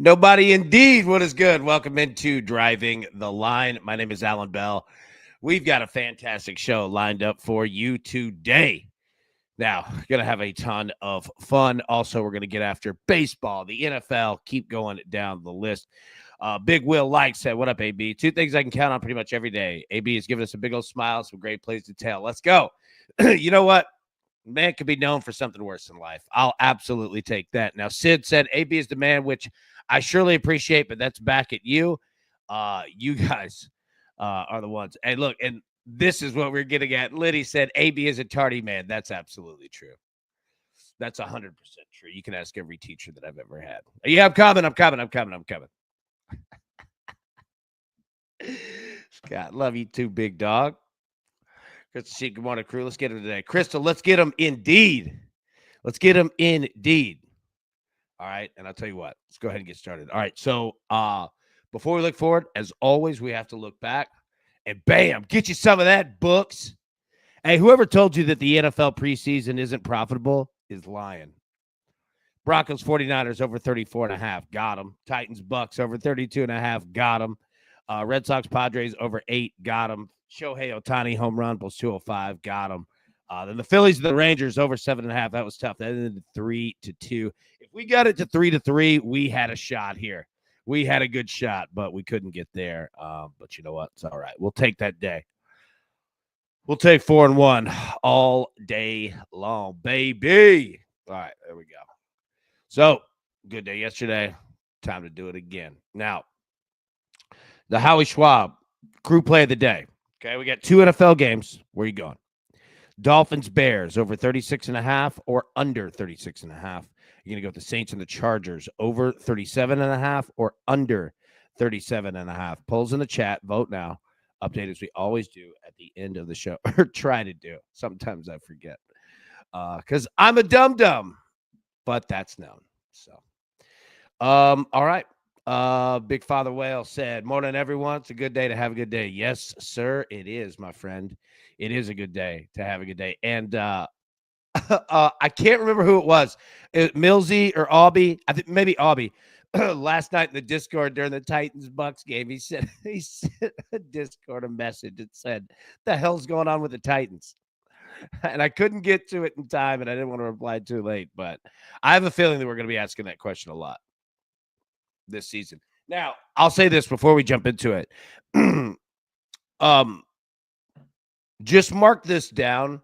Nobody indeed. What is good? Welcome into Driving the Line. My name is Alan Bell. We've got a fantastic show lined up for you today. Now, going to have a ton of fun. Also, we're going to get after baseball, the NFL, keep going down the list. Big Will Light said, what up, AB? Two things I can count on pretty much every day. AB has given us a big old smile, some great plays to tell. Let's go. You know what? Man could be known for something worse in life. I'll absolutely take that. Now, Sid said AB is the man, which I surely appreciate, but that's back at you. You guys are the ones. And look, and this is what we're getting at. Liddy said AB is a tardy man. That's absolutely true. That's 100% true. You can ask every teacher that I've ever had. Yeah, I'm coming. Scott, love you too, big dog. Crystal, good morning, crew. Let's get him today. Crystal, let's get him indeed. Let's get him indeed. All right. And I'll tell you what, let's go ahead and get started. All right. So before we look forward, as always, we have to look back and bam, get you some of that, books. Hey, whoever told you that the NFL preseason isn't profitable is lying. Broncos 49ers over 34.5. Got them. Titans Bucks over 32.5. Got them. Red Sox Padres over 8. Got them. Shohei Ohtani home run plus 205. Got them. Then the Phillies and the Rangers over 7.5. That was tough. That ended 3-2. If we got it to 3-3, we had a shot here. We had a good shot, but we couldn't get there. But you know what? It's all right. We'll take that day. We'll take 4-1 all day long, baby. All right, there we go. So, good day yesterday. Time to do it again. Now, the Howie Schwab crew play of the day. Okay, we got two NFL games. Where you going? Dolphins, Bears over 36.5 or under 36.5. You're going to go with the Saints and the Chargers over 37.5 or under 37.5. Polls in the chat. Vote now. Update as we always do at the end of the show, or try to do. Sometimes I forget because I'm a dum-dum, but that's known. So, all right. Big Father Whale said, morning, everyone. It's a good day to have a good day. Yes, sir, it is, my friend. It is a good day to have a good day. And I can't remember who it was. Millsy or Aubie. I think maybe Aubie. Last night in the Discord during the Titans-Bucks game, he sent a Discord a message that said, the hell's going on with the Titans? And I couldn't get to it in time, and I didn't want to reply too late. But I have a feeling that we're going to be asking that question a lot this season. Now, I'll say this before we jump into it. Just mark this down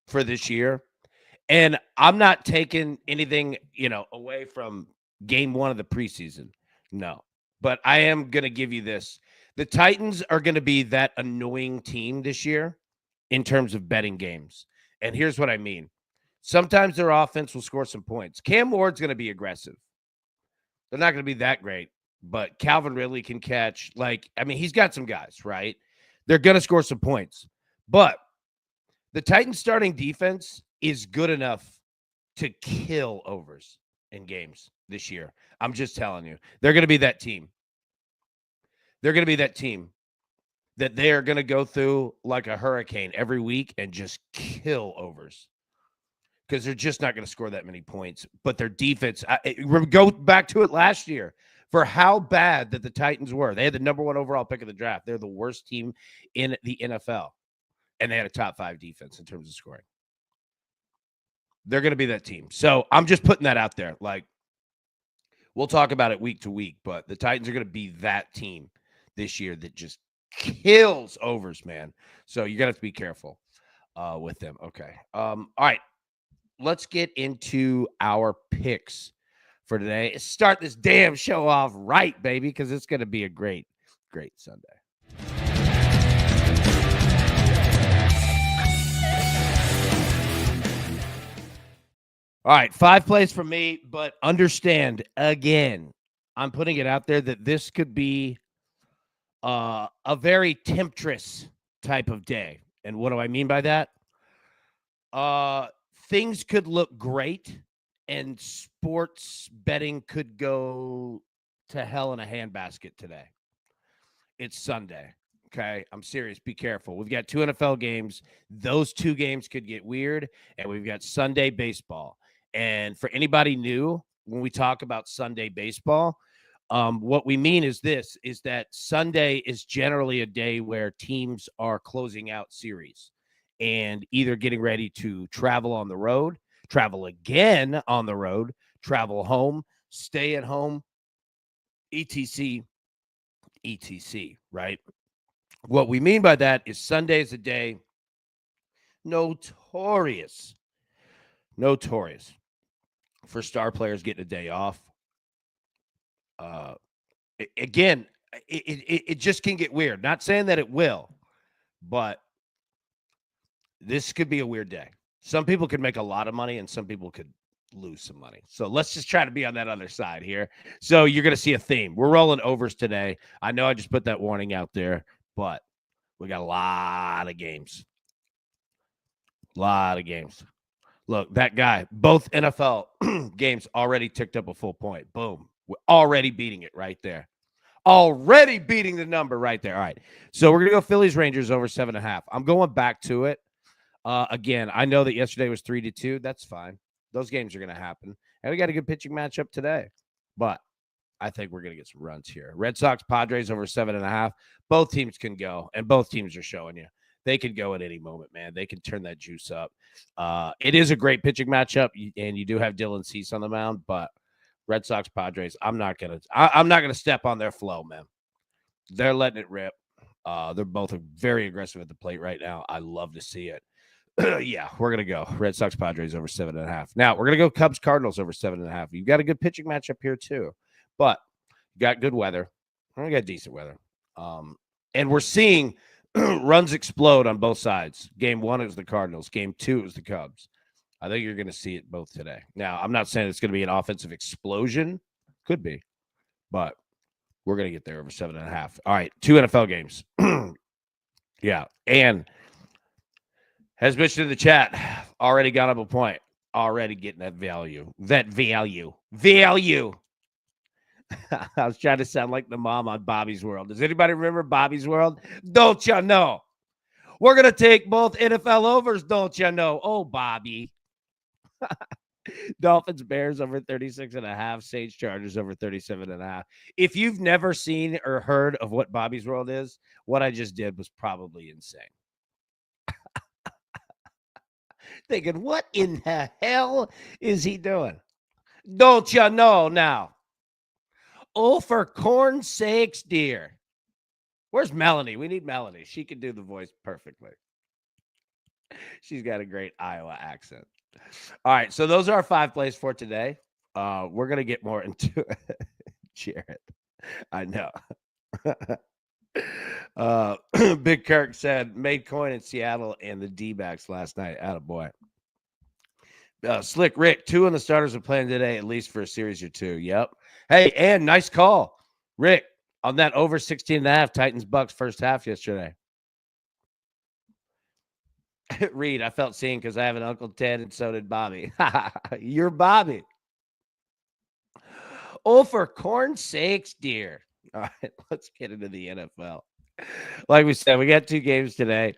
for this year. And I'm not taking anything, away from game one of the preseason. No. But I am going to give you this. The Titans are going to be that annoying team this year in terms of betting games. And here's what I mean. Sometimes their offense will score some points. Cam Ward's going to be aggressive. They're not going to be that great, but Calvin Ridley can catch. He's got some guys, right? They're going to score some points. But the Titans starting defense is good enough to kill overs in games this year. I'm just telling you. They're going to be that team. They're going to be that team that they are going to go through like a hurricane every week and just kill overs because they're just not going to score that many points. But their defense, go back to it last year for how bad that the Titans were. They had the number 1 overall pick of the draft. They're the worst team in the NFL, and they had a top 5 defense in terms of scoring. They're going to be that team. So I'm just putting that out there. We'll talk about it week to week, but the Titans are going to be that team this year that just kills overs, man. So you're going to have to be careful with them. Okay. All right. Let's get into our picks for today. Start this damn show off right, baby, because it's going to be a great, great Sunday. All right, 5 plays from me, but understand, again, I'm putting it out there that this could be a very temptress type of day. And what do I mean by that? Things could look great, and sports betting could go to hell in a handbasket today. It's Sunday. Okay, I'm serious. Be careful. We've got 2 NFL games. Those 2 games could get weird, and we've got Sunday baseball. And for anybody new, when we talk about Sunday baseball, What we mean is this, is that Sunday is generally a day where teams are closing out series and either getting ready to travel on the road, travel again on the road, travel home, stay at home, etc, etc, right? What we mean by that is Sunday is a day notorious for star players getting a day off. Uh, Again, it just can get weird. Not saying that it will, but this could be a weird day. Some people could make a lot of money and some people could lose some money. So let's just try to be on that other side here. So you're going to see a theme. We're rolling overs today. I know I just put that warning out there, but we got a lot of games. Look, that guy, both NFL games already ticked up a full point. Boom. We're already beating it right there. Already beating the number right there. All right. So we're going to go Phillies Rangers over 7.5. I'm going back to it. Again, I know that yesterday was 3-2. That's fine. Those games are going to happen. And we got a good pitching matchup today. But I think we're going to get some runs here. Red Sox, Padres over 7.5. Both teams can go, and both teams are showing you. They could go at any moment, man. They can turn that juice up. It is a great pitching matchup, and you do have Dylan Cease on the mound, but Red Sox, Padres, I'm not gonna step on their flow, man. They're letting it rip. They're both very aggressive at the plate right now. I love to see it. Yeah, we're gonna go Red Sox, Padres over 7.5. Now we're gonna go Cubs, Cardinals over 7.5. You got a good pitching matchup here too, but you got good weather. We got decent weather, and we're seeing runs explode on both sides. Game 1 is the Cardinals. Game 2 is the Cubs. I think you're going to see it both today. Now, I'm not saying it's going to be an offensive explosion. Could be, but we're going to get there over 7.5. All right, 2 NFL games. Yeah, and has mentioned in the chat, already got up a point. Already getting that value. Value. I was trying to sound like the mom on Bobby's World. Does anybody remember Bobby's World? Don't you know? We're going to take both NFL overs, don't you know? Oh, Bobby. Dolphins, Bears over 36.5. Saints, Chargers over 37.5. If you've never seen or heard of what Bobby's World is, what I just did was probably insane. Thinking, what in the hell is he doing? Don't you know now? Oh, for corn's sakes, dear. Where's Melanie? We need Melanie. She can do the voice perfectly. She's got a great Iowa accent. All right, so those are our 5 plays for today. We're going to get more into it. Jared, I know. Big Kirk said, made coin in Seattle and the D-backs last night. Attaboy. Slick Rick, 2 of the starters are playing today, at least for a series or 2. Yep. Hey, and nice call, Rick, on that over 16.5 Titans-Bucks first half yesterday. Reed, I felt seen because I have an Uncle Ted and so did Bobby. You're Bobby. Oh, for corn's sakes, dear. All right, let's get into the NFL. Like we said, we got 2 games today.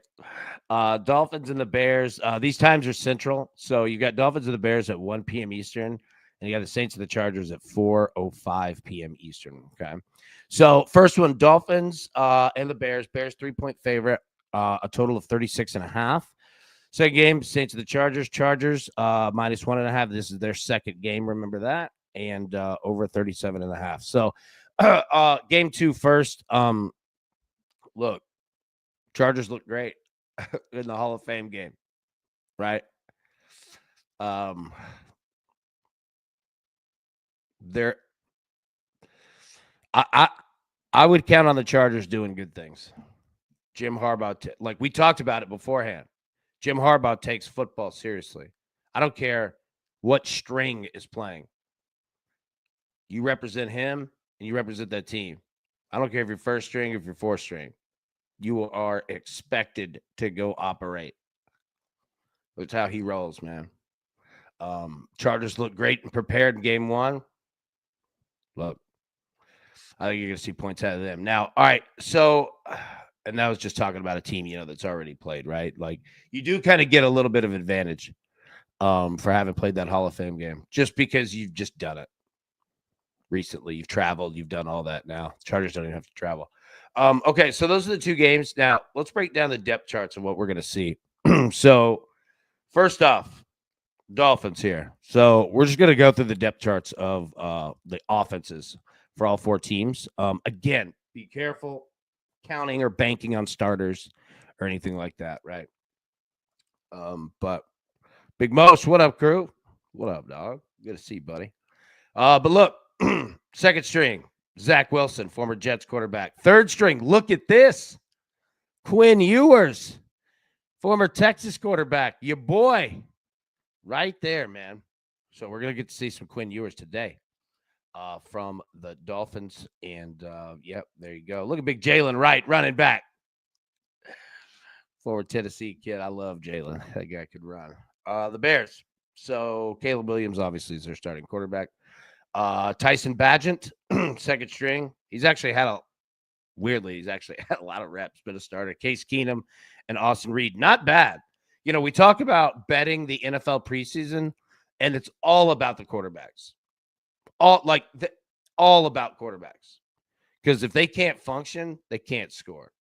Dolphins and the Bears. These times are central. So you got Dolphins and the Bears at 1 p.m. Eastern, and you got the Saints and the Chargers at 4:05 p.m. Eastern. Okay. So first one, Dolphins and the Bears. Bears 3-point favorite, a total of 36.5. Second game, Saints and the Chargers. Chargers minus 1.5. This is their second game. Remember that. And over 37.5. So game 2 first. Look, Chargers look great in the Hall of Fame game, right? They're I would count on the Chargers doing good things. Jim Harbaugh, like we talked about it beforehand. Jim Harbaugh takes football seriously. I don't care what string is playing. You represent him and you represent that team. I don't care if you're first string or if you're fourth string. You are expected to go operate. That's how he rolls, man. Chargers look great and prepared in game 1. Look, I think you're going to see points out of them. Now, all right, so, and that was just talking about a team, that's already played, right? Like, you do kind of get a little bit of advantage for having played that Hall of Fame game just because you've just done it. recently. You've traveled. You've done all that now. Chargers don't even have to travel. Okay, so those are the two games. Now, let's break down the depth charts of what we're going to see. So, first off, Dolphins here. So, we're just going to go through the depth charts of the offenses for all four teams. Again, be careful counting or banking on starters or anything like that, right? But Big Most, what up, crew? What up, dog? Good to see you, buddy. But look, second string, Zach Wilson, former Jets quarterback. Third string, look at this. Quinn Ewers, former Texas quarterback. Your boy, right there, man. So we're going to get to see some Quinn Ewers today from the Dolphins. And, yep, there you go. Look at big Jalen Wright running back. Forward Tennessee kid. I love Jalen. That guy could run. The Bears. So Caleb Williams, obviously, is their starting quarterback. Tyson Bagent, second string. He's actually had a lot of reps, been a starter. Case Keenum and Austin Reed. Not bad. You know, we talk about betting the NFL preseason, and it's all about the quarterbacks. All about quarterbacks. Because if they can't function, they can't score.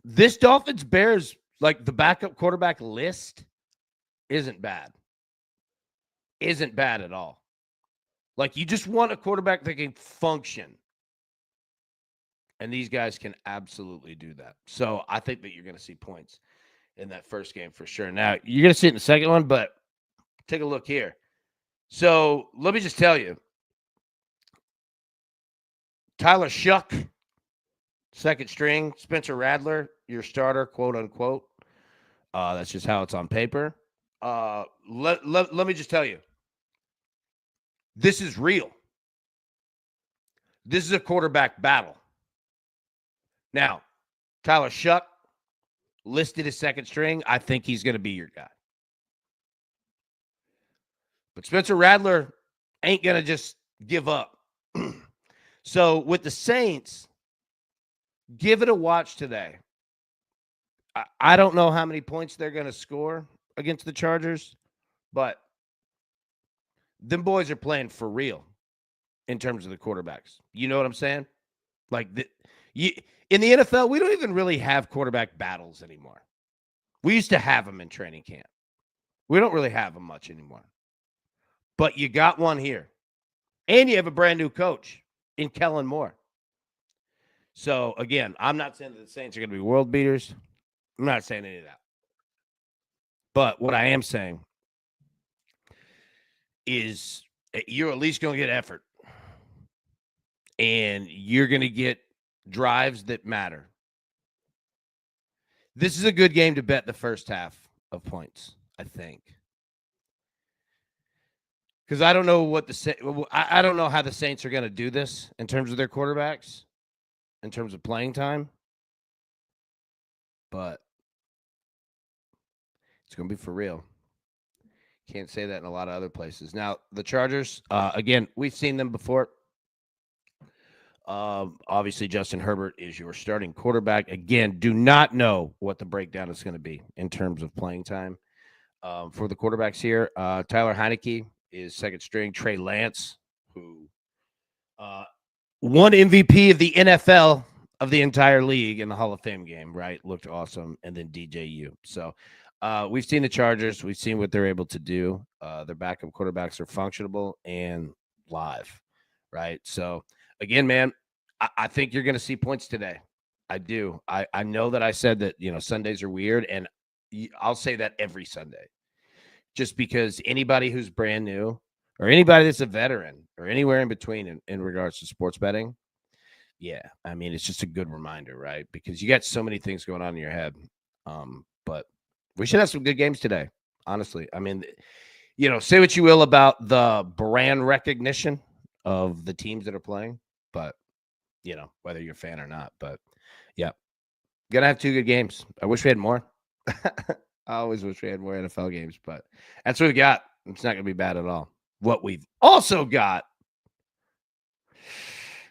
This Dolphins Bears, like the backup quarterback list, isn't bad. Isn't bad at all. Like, you just want a quarterback that can function. And these guys can absolutely do that. So I think that you're going to see points in that first game for sure. Now, you're going to see it in the second one, but take a look here. So let me just tell you. Tyler Shuck, second string. Spencer Rattler, your starter, quote unquote. That's just how it's on paper. Let me just tell you. This is real. This is a quarterback battle. Now, Tyler Shuck listed as second string. I think he's going to be your guy. But Spencer Rattler ain't going to just give up. So with the Saints, give it a watch today. I don't know how many points they're going to score against the Chargers, but them boys are playing for real in terms of the quarterbacks. You know what I'm saying? Like, in the NFL, we don't even really have quarterback battles anymore. We used to have them in training camp. We don't really have them much anymore. But you got one here. And you have a brand new coach in Kellen Moore. So, again, I'm not saying that the Saints are going to be world beaters. I'm not saying any of that. But what I am saying is you're at least going to get effort. And you're going to get drives that matter. This is a good game to bet the first half of points, I think. Because I don't know I don't know how the Saints are going to do this in terms of their quarterbacks, in terms of playing time. But it's going to be for real. Can't say that in a lot of other places. Now, the Chargers, again, we've seen them before. Obviously, Justin Herbert is your starting quarterback. Again, do not know what the breakdown is going to be in terms of playing time for the quarterbacks here. Tyler Heineke is second string. Trey Lance, who won MVP of the NFL of the entire league in the Hall of Fame game, right? Looked awesome. And then DJU. So we've seen the Chargers. We've seen what they're able to do. Their backup quarterbacks are functionable and live, right? So, again, man, I think you're going to see points today. I do. I know that I said that, Sundays are weird, and I'll say that every Sunday. Just because anybody who's brand new or anybody that's a veteran or anywhere in between in regards to sports betting, yeah, I mean, it's just a good reminder, right? Because you got so many things going on in your head. But we should have some good games today, honestly. I mean, say what you will about the brand recognition of the teams that are playing, but whether you're a fan or not. But yeah, gonna have two good games. I wish we had more. I always wish we had more NFL games, but that's what we got. It's not gonna be bad at all. What we've also got,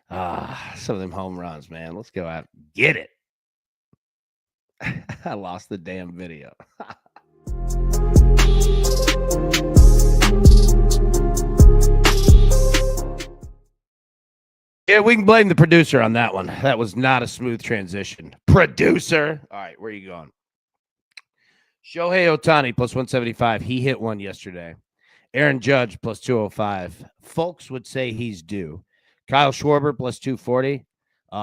some of them home runs, man. Let's go out and get it. I lost the damn video. Yeah, we can blame the producer on that one. That was not a smooth transition. Producer. All right, where are you going? Shohei Otani plus 175. He hit one yesterday. Aaron Judge plus 205. Folks would say he's due. Kyle Schwarber plus 240.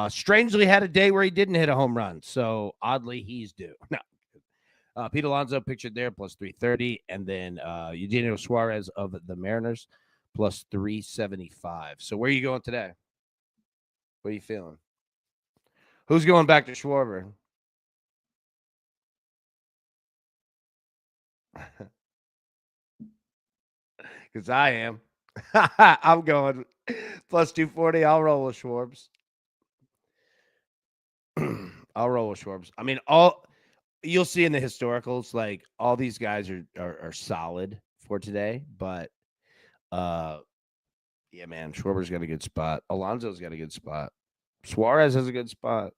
Strangely had a day where he didn't hit a home run. So oddly, he's due. No. Pete Alonso pictured there plus 330. And then Eugenio Suarez of the Mariners plus 375. So where are you going today? What are you feeling? Who's going back to Schwarber? Because I am. I'm going plus 240. I'll roll with Schwarbs. I'll roll with Schwarbs. I mean, all you'll see in the historicals, like all these guys are solid for today, but yeah, man, Schwarber's got a good spot. Alonso's got a good spot. Suarez has a good spot.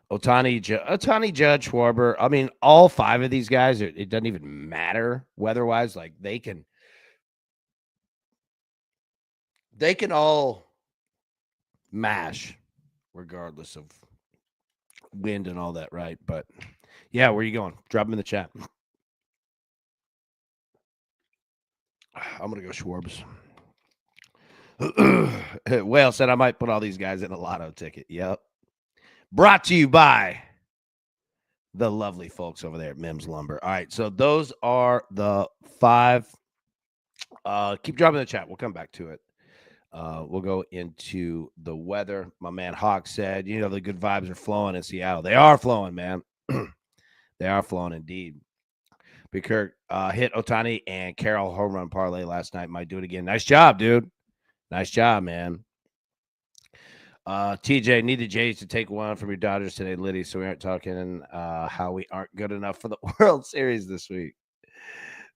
Otani, Judge, Schwarber. I mean, all five of these guys, it doesn't even matter weather-wise. Like they can all mash regardless of wind and all that, right? But yeah, where are you going? Drop them in the chat. I'm gonna go Schwarbs. Whale said I might put all these guys in a lotto ticket. Yep. Brought to you by the lovely folks over there at Mims Lumber. All right, so those are the five. Keep dropping in the chat. We'll come back to it. We'll go into the weather. My man Hawk said, the good vibes are flowing in Seattle. They are flowing, man. They are flowing indeed. B. Kirk hit Otani and Carroll home run parlay last night. Might do it again. Nice job, dude. Nice job, man. TJ, need the Jays to take one from your Dodgers today, Liddy, so we aren't talking how we aren't good enough for the World Series this week.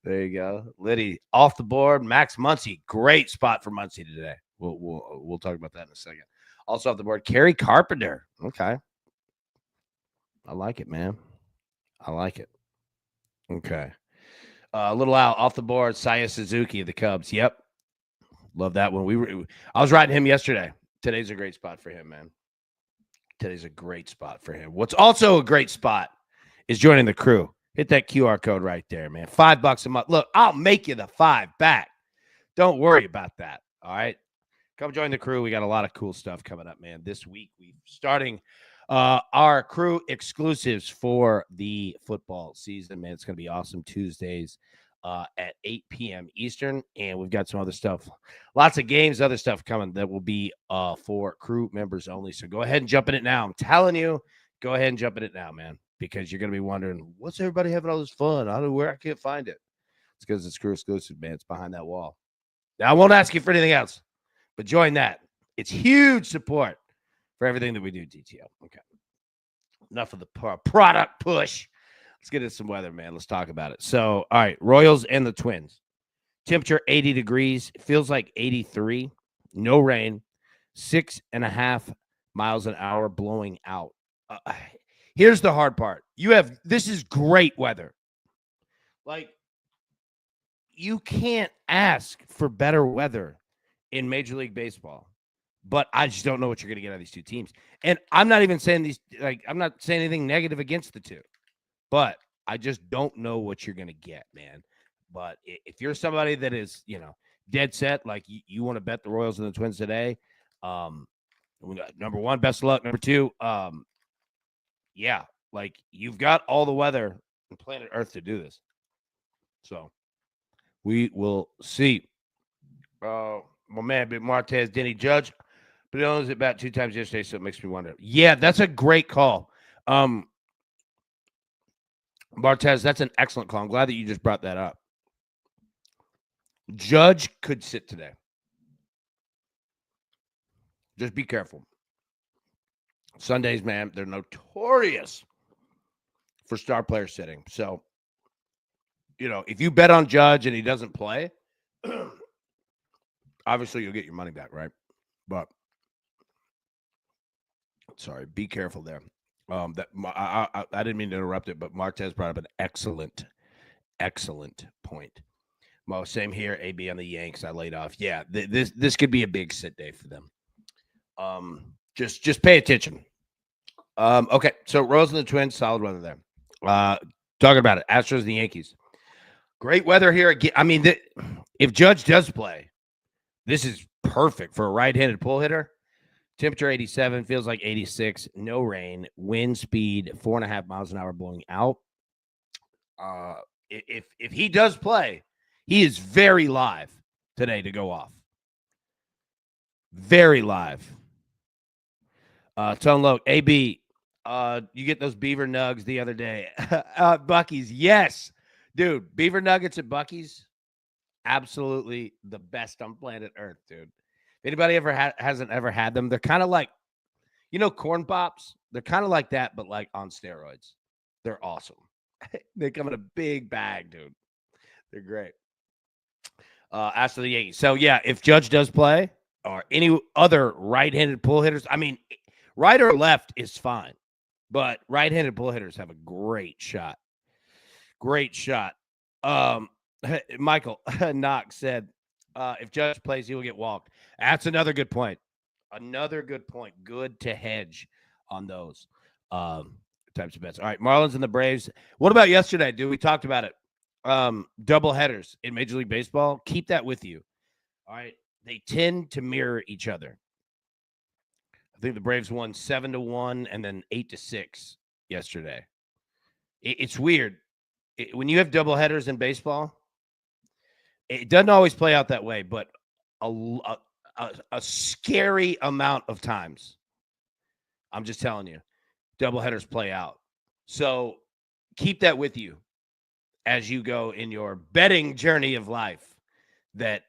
There you go. Liddy, off the board. Max Muncy, great spot for Muncy today. We'll talk about that in a second. Also off the board, Kerry Carpenter. Okay. I like it, man. I like it. Okay. Little out off the board, Saya Suzuki of the Cubs. Yep. Love that one. I was riding him yesterday. Today's a great spot for him, man. Today's a great spot for him. What's also a great spot is joining the crew. Hit that QR code right there, man. $5 a month. Look, I'll make you the $5 back. Don't worry about that. All right. Come join the crew. We got a lot of cool stuff coming up, man. This week, we're starting our crew exclusives for the football season, man. It's going to be awesome. Tuesdays at 8 p.m. Eastern. And we've got some other stuff, lots of games, other stuff coming that will be for crew members only. So go ahead and jump in it now. I'm telling you, go ahead and jump in it now, man, because you're going to be wondering, what's everybody having all this fun? I don't know where I can't find it. It's because it's crew exclusive, man. It's behind that wall. Now, I won't ask you for anything else, but join that. It's huge support for everything that we do, DTL. Okay. Enough of the product push. Let's get into some weather, man. Let's talk about it. So, all right, Royals and the Twins. Temperature 80 degrees. It feels like 83. No rain. 6.5 miles an hour blowing out. Here's the hard part. This is great weather. Like, you can't ask for better weather in Major League Baseball. But I just don't know what you're going to get out of these two teams. And I'm not even saying I'm not saying anything negative against the two. But I just don't know what you're going to get, man. But if you're somebody that is, dead set, like you want to bet the Royals and the Twins today, number one, best of luck. Number two, yeah, like you've got all the weather on planet Earth to do this. So we will see. My man, Big Martez, Denny Judge, but he owns it about 2 times yesterday, so it makes me wonder. Yeah, that's a great call. Martez, that's an excellent call. I'm glad that you just brought that up. Judge could sit today. Just be careful. Sundays, man, they're notorious for star player sitting. So, if you bet on Judge and he doesn't play, obviously you'll get your money back, right? But, sorry, be careful there. I didn't mean to interrupt it, but Martez brought up an excellent point. Mo, same here. AB on the Yanks. I laid off. Yeah, this could be a big sit day for them. Just pay attention. Okay, so Royals and the Twins, solid weather there. Talking about it, Astros and the Yankees. Great weather here again. I mean, if Judge does play, this is perfect for a right-handed pull hitter. Temperature 87, feels like 86. No rain. Wind speed 4.5 miles an hour blowing out. If he does play, he is very live today to go off. Very live. Tone Low, AB, you get those beaver nugs the other day. Bucky's, yes. Dude, beaver nuggets at Bucky's, absolutely the best on planet Earth, dude. If anybody hasn't ever had them, they're kind of like, corn pops? They're kind of like that, but like on steroids. They're awesome. They come in a big bag, dude. They're great. As for the Yankees. So, yeah, if Judge does play or any other right-handed pull hitters, I mean, right or left is fine, but right-handed pull hitters have a great shot. Great shot. Michael Knox said, if Judge plays, he will get walked. That's another good point. Another good point. Good to hedge on those types of bets. All right, Marlins and the Braves. What about yesterday, dude? We talked about it. Double headers in Major League Baseball. Keep that with you. All right. They tend to mirror each other. I think the Braves won 7-1 and then 8-6 yesterday. It's weird. When you have double headers in baseball, it doesn't always play out that way, but a scary amount of times, I'm just telling you, doubleheaders play out. So keep that with you as you go in your betting journey of life, that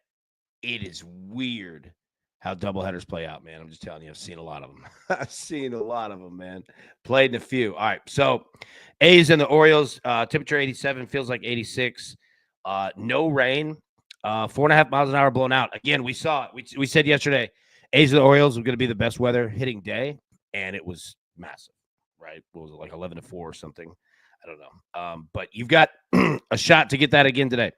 it is weird how doubleheaders play out, man. I'm just telling you, I've seen a lot of them. I've seen a lot of them, man. Played in a few. All right, so A's and the Orioles, temperature 87, feels like 86. No rain. 4.5 miles an hour blown out. Again, we saw it. We said yesterday, A's and the Orioles were going to be the best weather hitting day, and it was massive, right? What was it, like 11-4 or something? I don't know. But you've got a shot to get that again today.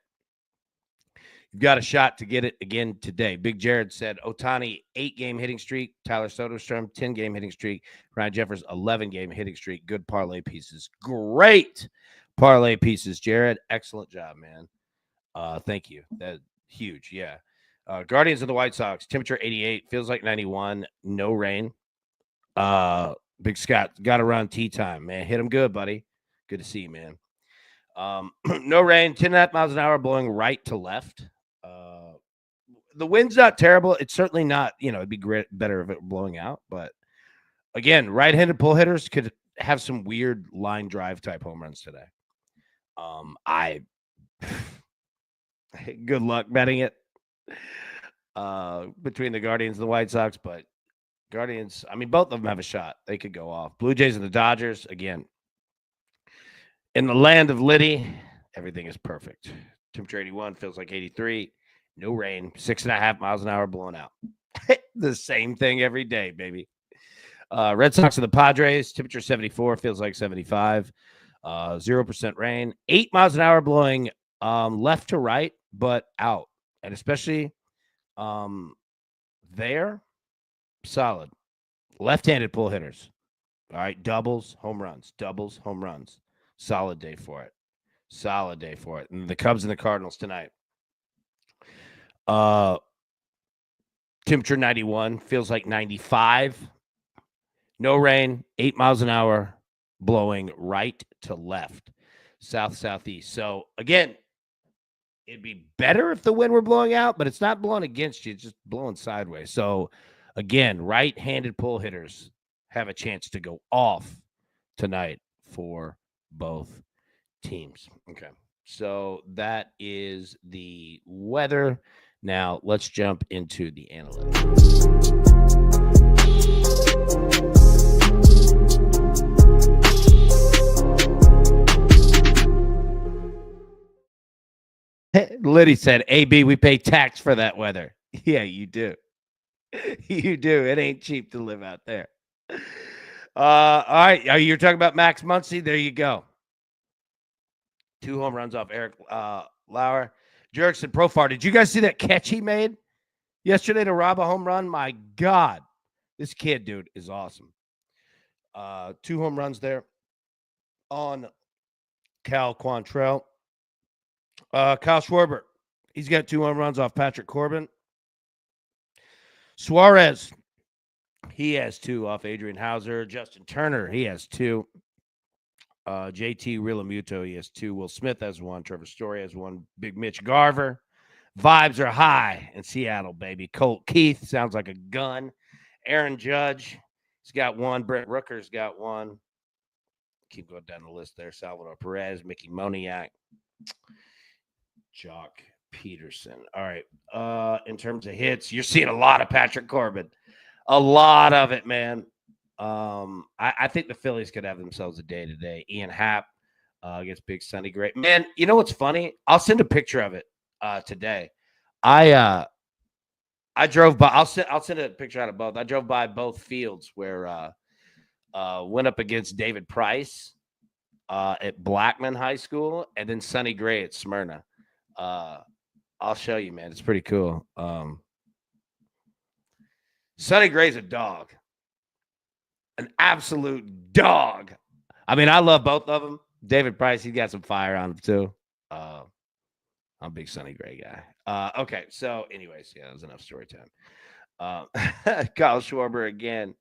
You've got a shot to get it again today. Big Jared said, Ohtani, 8-game hitting streak. Tyler Soderstrom, 10-game hitting streak. Ryan Jeffers, 11-game hitting streak. Good parlay pieces. Great parlay pieces, Jared. Excellent job, man. Thank you. That's huge. Yeah. Guardians of the White Sox, temperature 88, feels like 91. No rain. Big Scott, got to run tea time, man. Hit him good, buddy. Good to see you, man. No rain, 10.5 miles an hour blowing right to left. The wind's not terrible. It's certainly not, it'd be better if it were blowing out. But again, right-handed pull hitters could have some weird line drive type home runs today. Good luck betting it between the Guardians and the White Sox. But Guardians, I mean, both of them have a shot. They could go off. Blue Jays and the Dodgers, again, in the land of Liddy, everything is perfect. Temperature 81, feels like 83. No rain, 6.5 miles an hour blowing out. The same thing every day, baby. Red Sox and the Padres, temperature 74, feels like 75. 0% rain, 8 miles an hour blowing left to right, but out. And especially there, solid. Left-handed pull hitters. All right, doubles, home runs. Doubles, home runs. Solid day for it. Solid day for it. And the Cubs and the Cardinals tonight. Temperature 91, feels like 95. No rain, 8 miles an hour, blowing right to left, south-southeast. So, again, it'd be better if the wind were blowing out, but it's not blowing against you. It's just blowing sideways. So, again, right-handed pull hitters have a chance to go off tonight for both teams. Okay, so that is the weather. Now, let's jump into the analytics. Liddy said, AB, we pay tax for that weather. Yeah, you do. You do. It ain't cheap to live out there. All right. You're talking about Max Muncy. There you go. 2 home runs off Eric Lauer. Jerickson Profar. Did you guys see that catch he made yesterday to rob a home run? My God. This kid, dude, is awesome. 2 home runs there on Cal Quantrell. Kyle Schwarber. He's got 2 home runs off Patrick Corbin. Suarez. He has 2 off Adrian Hauser. Justin Turner. He has 2. JT Realmuto, he has 2. Will Smith has 1. Trevor Story has 1. Big Mitch Garver. Vibes are high in Seattle, baby. Colt Keith sounds like a gun. Aaron Judge, he's got 1. Brett Rooker's got 1. Keep going down the list there. Salvador Perez, Mickey Moniak, Jock Peterson. All right. In terms of hits, you're seeing a lot of Patrick Corbin. A lot of it, man. I think the Phillies could have themselves a day today. Ian Happ against Big Sonny Gray. Man, you know what's funny? I'll send a picture of it today. I drove by. I'll send a picture out of both. I drove by both fields where went up against David Price at Blackman High School, and then Sonny Gray at Smyrna. I'll show you, man. It's pretty cool. Sonny Gray's a dog. An absolute dog. I mean, I love both of them. David Price, he's got some fire on him, too. I'm a big Sonny Gray guy. Okay, so anyways, yeah, that was enough story time. Kyle Schwarber, again,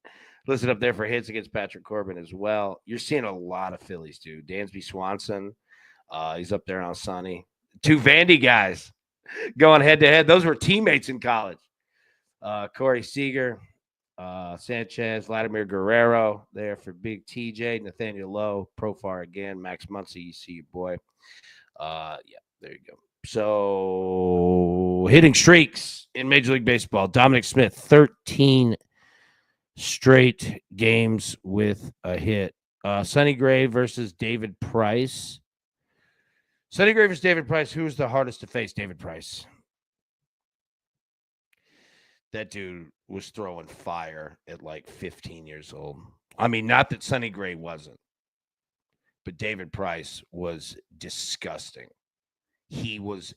listed up there for hits against Patrick Corbin as well. You're seeing a lot of Phillies, dude. Dansby Swanson, he's up there on Sonny. 2 Vandy guys going head-to-head. Those were teammates in college. Corey Seager. Sanchez, Vladimir Guerrero there for Big TJ, Nathaniel Lowe, Profar again, Max Muncy, you see your boy. Yeah, there you go. So hitting streaks in Major League Baseball. Dominic Smith, 13 straight games with a hit. Sonny Gray versus David Price. Sonny Gray versus David Price. Who's the hardest to face? David Price. That dude was throwing fire at like 15 years old. I mean, not that Sonny Gray wasn't, but David Price was disgusting. He was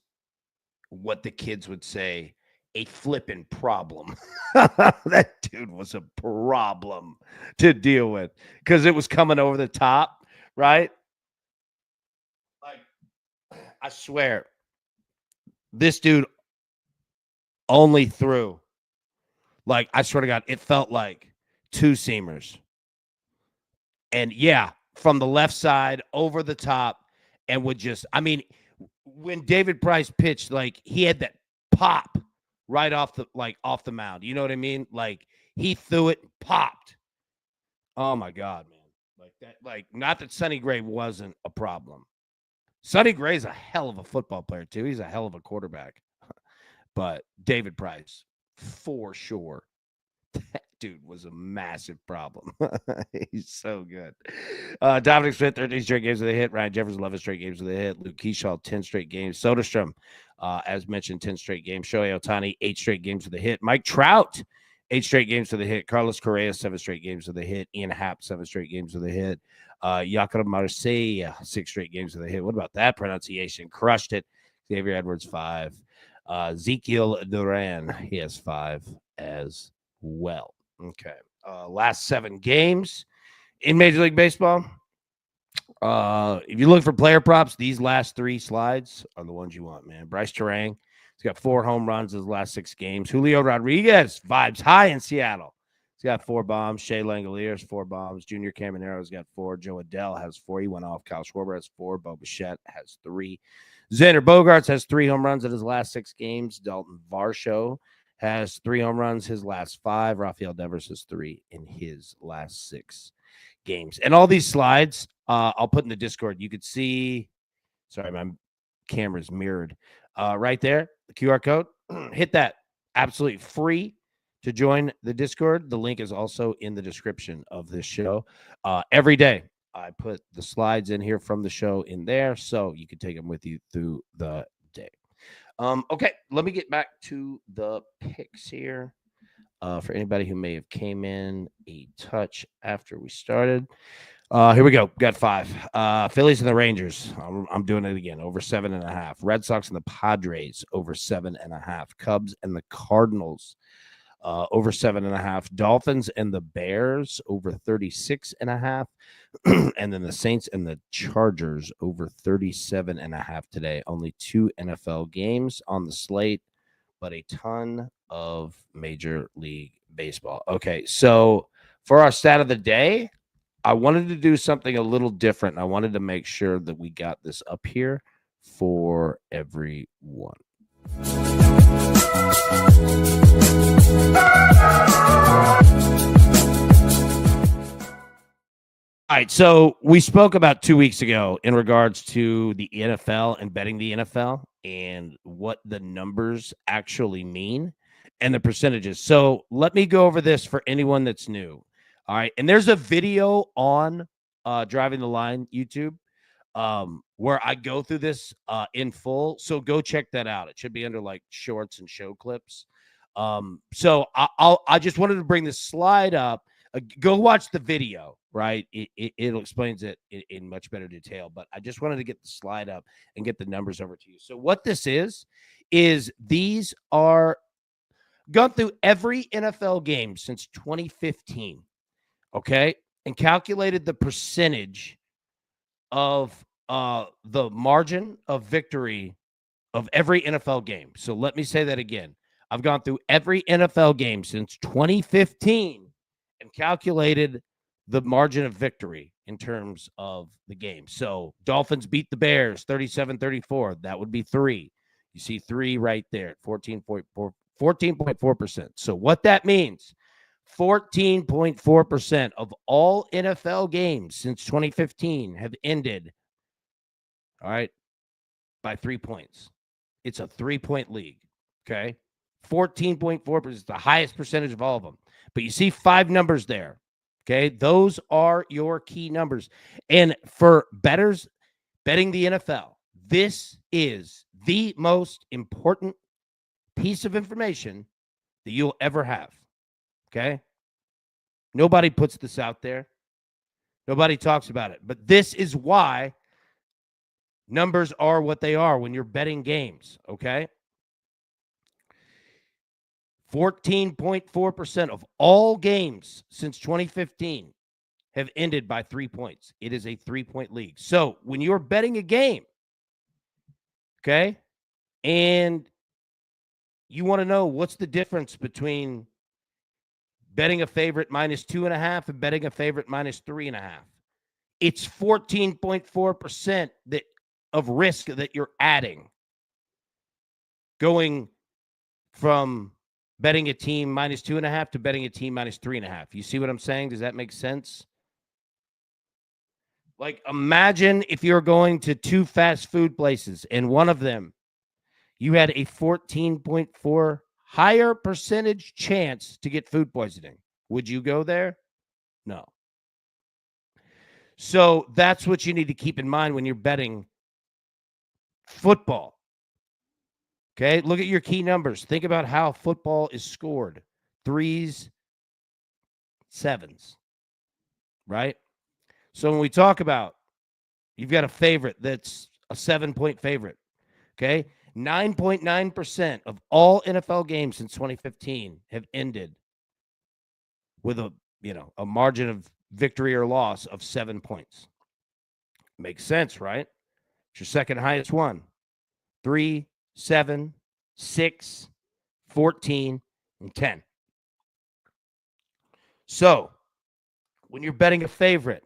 what the kids would say, a flipping problem. That dude was a problem to deal with because it was coming over the top, right? Like, I swear, this dude only threw. Like, I swear to God, it felt like 2 seamers. And, yeah, from the left side, over the top, and would just – I mean, when David Price pitched, like, he had that pop right off the mound. You know what I mean? Like, he threw it and popped. Oh, my God, man. Like, that. Like, not that Sonny Gray wasn't a problem. Sonny Gray's a hell of a football player, too. He's a hell of a quarterback. But David Price – for sure. That dude was a massive problem. He's so good. Dominic Smith, 13 straight games with a hit. Ryan Jefferson, 11 straight games with a hit. Luke Keyshaw, 10 straight games. Soderstrom, as mentioned, 10 straight games. Shohei Ohtani, 8 straight games with a hit. Mike Trout, 8 straight games with a hit. Carlos Correa, 7 straight games with a hit. Ian Happ, 7 straight games with a hit. Jacob Marseille, 6 straight games with a hit. What about that pronunciation? Crushed it. Xavier Edwards, 5. Ezekiel Duran, he has 5 as well. Okay. Last 7 games in Major League Baseball. If you look for player props, these last 3 slides are the ones you want, man. Bryce Terang, he's got 4 home runs in his last 6 games. Julio Rodriguez, vibes high in Seattle. He's got 4 bombs. Shea Langoliers, 4 bombs. Junior Camaro's got 4. Joe Adell has 4. He went off. Kyle Schwarber has 4. Bo Bichette has 3. Xander Bogaerts has 3 home runs in his last 6 games. Dalton Varsho has 3 home runs his last 5. Rafael Devers has 3 in his last 6 games. And all these slides, I'll put in the Discord. You could see, sorry, my camera's mirrored. Right there, the QR code. Hit that. Absolutely free to join the Discord. The link is also in the description of this show. Every day, I put the slides in here from the show in there, so you can take them with you through the day. Okay, let me get back to the picks here. For anybody who may have came in a touch after we started. Here we go. Got 5. Phillies and the Rangers. I'm doing it again. Over 7.5. Red Sox and the Padres. Over 7.5. Cubs and the Cardinals. Over 7.5. Dolphins and the Bears. Over 36.5. And then the Saints and the Chargers. Over 37.5 today. Only 2 NFL games on the slate, but a ton of Major League Baseball. Okay, so for our stat of the day, I wanted to do something a little different. I wanted to make sure that we got this up here for everyone. All right, so we spoke about 2 weeks ago in regards to the NFL and betting the NFL and what the numbers actually mean and the percentages. So let me go over this for anyone that's new. All right, and there's a video on Driving the Line YouTube where I go through this in full. So go check that out. It should be under like shorts and show clips. So I just wanted to bring this slide up. Go watch the video, right? It explains it in much better detail, but I just wanted to get the slide up and get the numbers over to you. So what this is these are gone through every NFL game since 2015, okay? And calculated the percentage of the margin of victory of every NFL game. So let me say that again. I've gone through every NFL game since 2015 and calculated the margin of victory in terms of the game. So Dolphins beat the Bears 37-34. That would be 3. You see 3 right there at 14.4%. So what that means, 14.4% of all NFL games since 2015 have ended, all right, by 3 points. It's a 3-point league, okay? 14.4% is the highest percentage of all of them. But you see 5 numbers there, okay? Those are your key numbers. And for bettors betting the NFL, this is the most important piece of information that you'll ever have, okay? Nobody puts this out there. Nobody talks about it. But this is why numbers are what they are when you're betting games, okay? 14.4% of all games since 2015 have ended by 3 points. It is a 3-point league. So when you're betting a game, okay, and you want to know what's the difference between betting a favorite minus 2.5 and betting a favorite minus 3.5, it's 14.4% of risk that you're adding going from betting a team minus 2.5 to betting a team minus 3.5. You see what I'm saying? Does that make sense? Like, imagine if you're going to 2 fast food places and one of them, you had a 14.4 higher percentage chance to get food poisoning. Would you go there? No. So that's what you need to keep in mind when you're betting football. Okay, look at your key numbers. Think about how football is scored. 3s, 7s, right? So when we talk about you've got a favorite that's a 7-point favorite, okay? 9.9% of all NFL games since 2015 have ended with a margin of victory or loss of 7 points. Makes sense, right? It's your second highest one. 3, 7, 6, 14, and 10. So when you're betting a favorite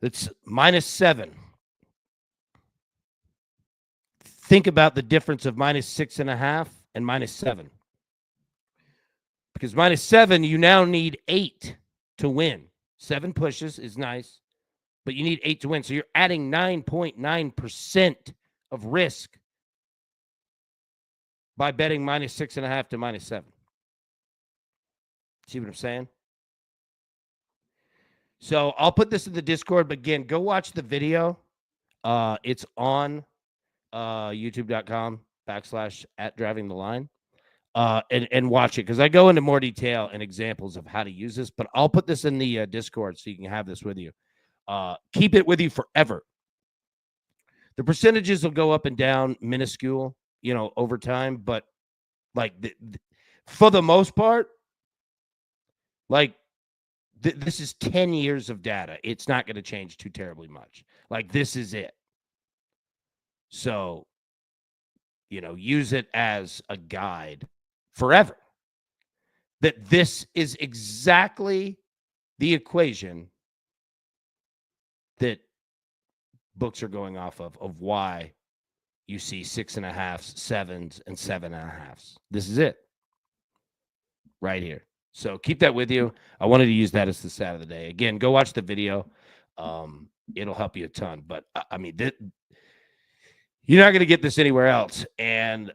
that's minus 7, think about the difference of minus 6.5 and minus 7. Because minus 7, you now need 8 to win. 7 pushes is nice, but you need 8 to win. So you're adding 9.9% of risk by betting minus 6.5 to minus 7. See what I'm saying? So I'll put this in the Discord, but again, go watch the video. It's on youtube.com/@drivingtheline. and watch it, because I go into more detail and examples of how to use this, but I'll put this in the Discord so you can have this with you. Keep it with you forever. The percentages will go up and down, minuscule, over time, but like for the most part, like this is 10 years of data. It's not going to change too terribly much. Like, this is it. So, use it as a guide forever. That this is exactly the equation that books are going off of why you see 6.5s, 7s, and 7.5s. This is it right here. So keep that with you. I wanted to use that as the stat of the day. Again, go watch the video. It'll help you a ton. But I mean, you're not going to get this anywhere else, and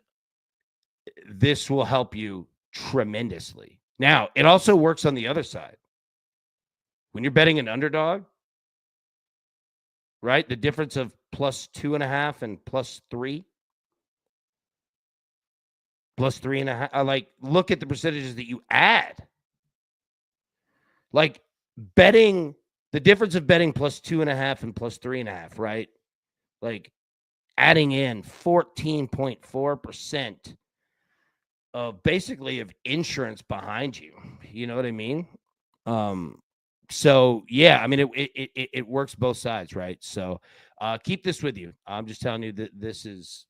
this will help you tremendously. Now, it also works on the other side. When you're betting an underdog, right? The difference of +2.5 and +3, +3.5. Like, look at the percentages that you add. Like, betting the difference of betting +2.5 and +3.5, right? Like, adding in 14.4% of basically of insurance behind you. You know what I mean? So yeah, I mean, it works both sides, right? So keep this with you. I'm just telling you that this is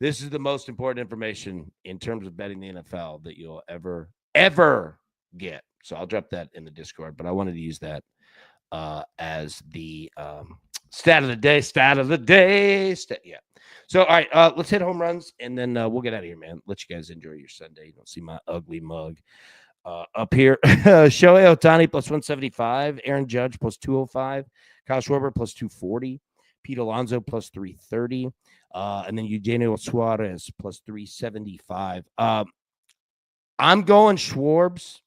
the most important information in terms of betting the NFL that you'll ever get. So I'll drop that in the Discord, but I wanted to use that as the stat of the day. Yeah. So, all right, let's hit home runs, and then we'll get out of here, man. Let you guys enjoy your Sunday. You don't see my ugly mug up here. Shohei Ohtani +175, Aaron Judge +205, Kyle Schwarber +240, Pete Alonso +330, and then Eugenio Suarez +375. I'm going Schwarbs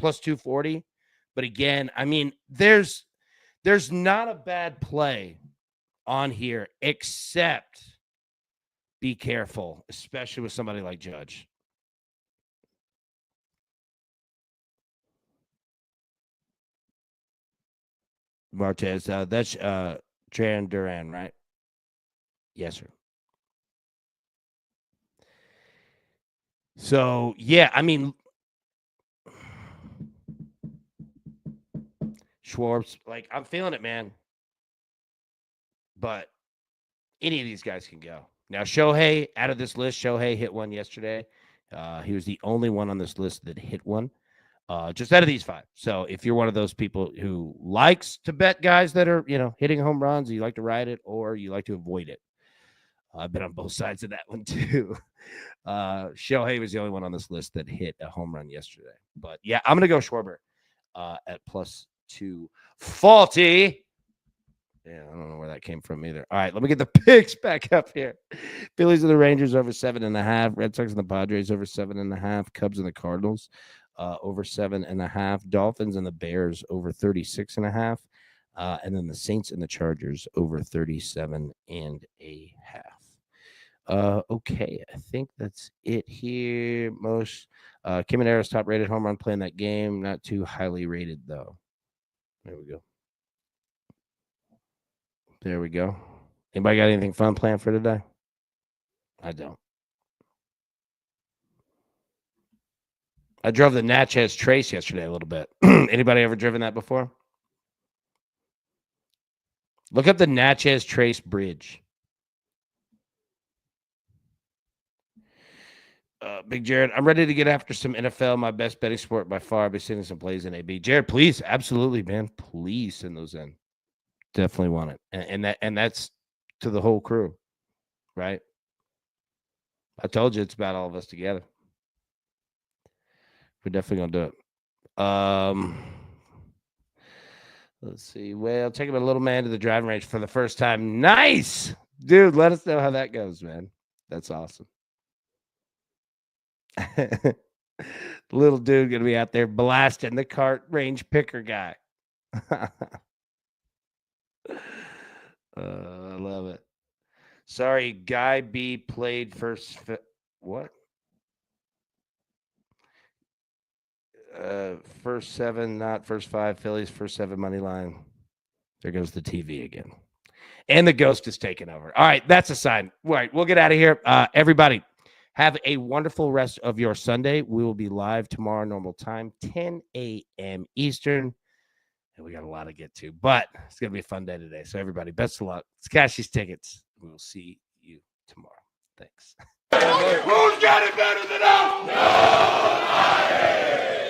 +240, but again, I mean, there's not a bad play on here, except be careful, especially with somebody like Judge. Martez, that's Tran Duran, right? Yes, sir. So, yeah, I mean, Schwartz, like, I'm feeling it, man. But any of these guys can go. Now, Shohei, out of this list, Shohei hit one yesterday. He was the only one on this list that hit one, just out of these 5. So if you're one of those people who likes to bet guys that are, hitting home runs, you like to ride it, or you like to avoid it. I've been on both sides of that one too. Shohei was the only one on this list that hit a home run yesterday. But yeah, I'm going to go Schwarber at +240. Yeah, I don't know where that came from either. All right, let me get the picks back up here. Phillies and the Rangers over 7.5. Red Sox and the Padres over 7.5. Cubs and the Cardinals over 7.5. Dolphins and the Bears over 36.5. And then the Saints and the Chargers over 37.5. Okay, I think that's it here. Most Kiminaro's top rated home run play in that game. Not too highly rated though. There we go. There we go. Anybody got anything fun planned for today? I don't. I drove the Natchez Trace yesterday a little bit. Anybody ever driven that before? Look up the Natchez Trace Bridge. Big Jared, I'm ready to get after some NFL, my best betting sport by far. I'll be sending some plays in AB. Jared, please, absolutely, man. Please send those in. Definitely want it. And that's to the whole crew, right? I told you it's about all of us together. We're definitely gonna do it. Let's see. Well, taking a little man to the driving range for the first time. Nice, dude. Let us know how that goes, man. That's awesome. Little dude gonna be out there blasting the cart range picker guy. I love it. Sorry, Guy B played first. What? First 7, not first 5. Phillies, first 7 money line. There goes the TV again. And the ghost is taking over. All right, that's a sign. All right, we'll get out of here. Everybody, have a wonderful rest of your Sunday. We will be live tomorrow, normal time, 10 a.m. Eastern. And we got a lot to get to, but it's going to be a fun day today. So, everybody, best of luck. Let's cash these tickets. We will see you tomorrow. Thanks. Who's got it better than us? Nobody!